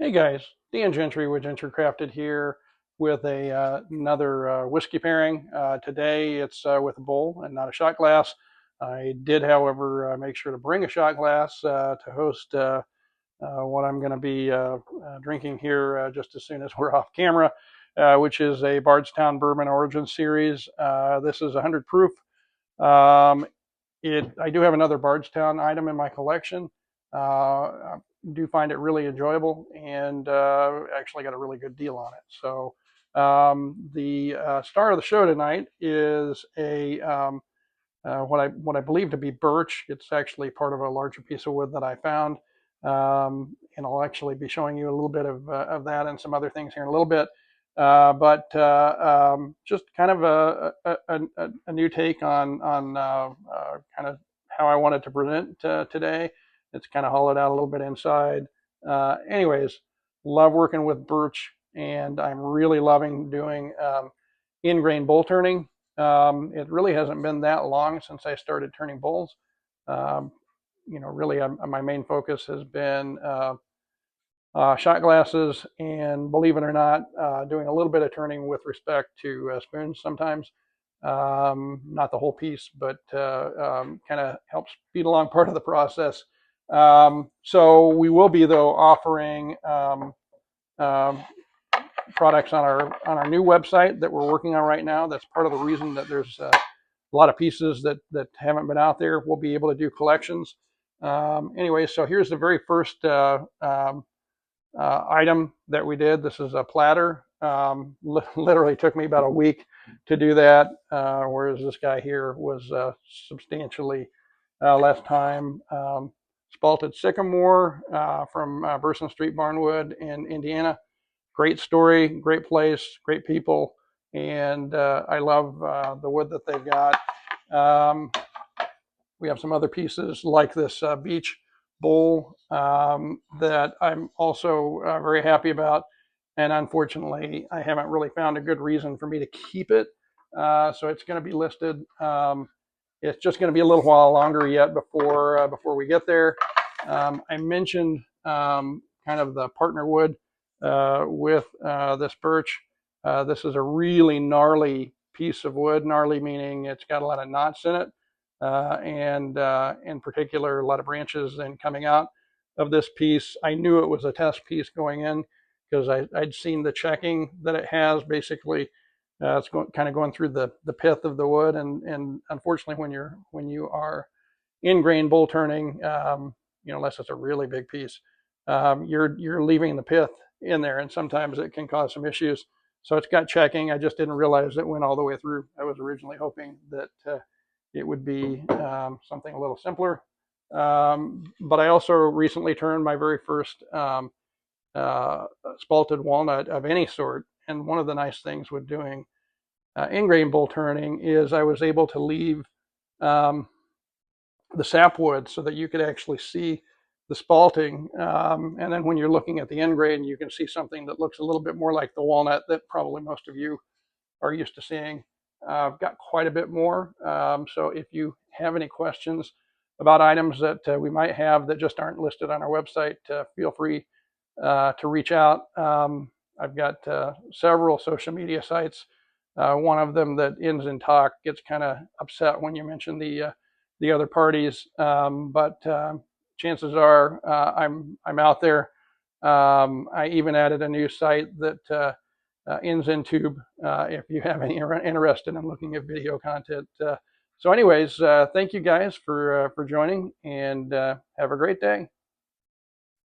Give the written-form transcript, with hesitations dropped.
Hey guys, Dan Gentry with Gentry Crafted here with another whiskey pairing. Today it's with a bowl and not a shot glass. I did, however, make sure to bring a shot glass to host what I'm going to be drinking here just as soon as we're off camera, which is a Bardstown Bourbon Origin Series. This is 100 proof. Um, I do have another Bardstown item in my collection. I do find it really enjoyable, and actually got a really good deal on it. So the star of the show tonight is what I believe to be birch. It's actually part of a larger piece of wood that I found, and I'll actually be showing you a little bit of that and some other things here in a little bit. But just kind of a new take on kind of how I wanted to present today. It's kind of hollowed out a little bit inside. Anyways, love working with birch, and I'm really loving doing in-grain bowl turning. It really hasn't been that long since I started turning bowls. Um, really, my main focus has been shot glasses, and believe it or not, doing a little bit of turning with respect to spoons sometimes. Not the whole piece, but kind of helps speed along part of the process. So we will be, though, offering um, products on our new website that we're working on right now. That's part of the reason that there's a lot of pieces that haven't been out there. We'll be able to do collections. Anyway, so here's the very first item that we did. This is a platter. Literally took me about a week to do that, whereas this guy here was substantially less time. Spalted sycamore from Burson Street Barnwood in Indiana. Great story, great place, great people, and I love the wood that they've got. Um, we have some other pieces like this beech bowl that I'm also very happy about, and unfortunately, I haven't really found a good reason for me to keep it. So it's going to be listed. It's just going to be a little while longer yet before we get there. I mentioned kind of the partner wood with this birch. This is a really gnarly piece of wood. Gnarly meaning it's got a lot of knots in it, and in particular, a lot of branches then coming out of this piece. I knew it was a test piece going in because I'd seen the checking that it has. Basically, it's kind of going through the pith of the wood, and unfortunately, when you are in grain bowl turning, unless it's a really big piece, you're leaving the pith in there, and sometimes it can cause some issues. So it's got checking. I just didn't realize it went all the way through. I was originally hoping that it would be something a little simpler. But I also recently turned my very first spalted walnut of any sort. And one of the nice things with doing in-grain bowl turning is I was able to leave um, the sapwood so that you could actually see the spalting. And then when you're looking at the end grain, you can see something that looks a little bit more like the walnut that probably most of you are used to seeing. I've got quite a bit more. So if you have any questions about items that we might have that just aren't listed on our website, feel free to reach out. I've got several social media sites. One of them that ends in talk gets kind of upset when you mention the other parties, but chances are I'm out there. I even added a new site that ends in tube if you have any interested in looking at video content. So anyways, thank you guys for joining, and have a great day.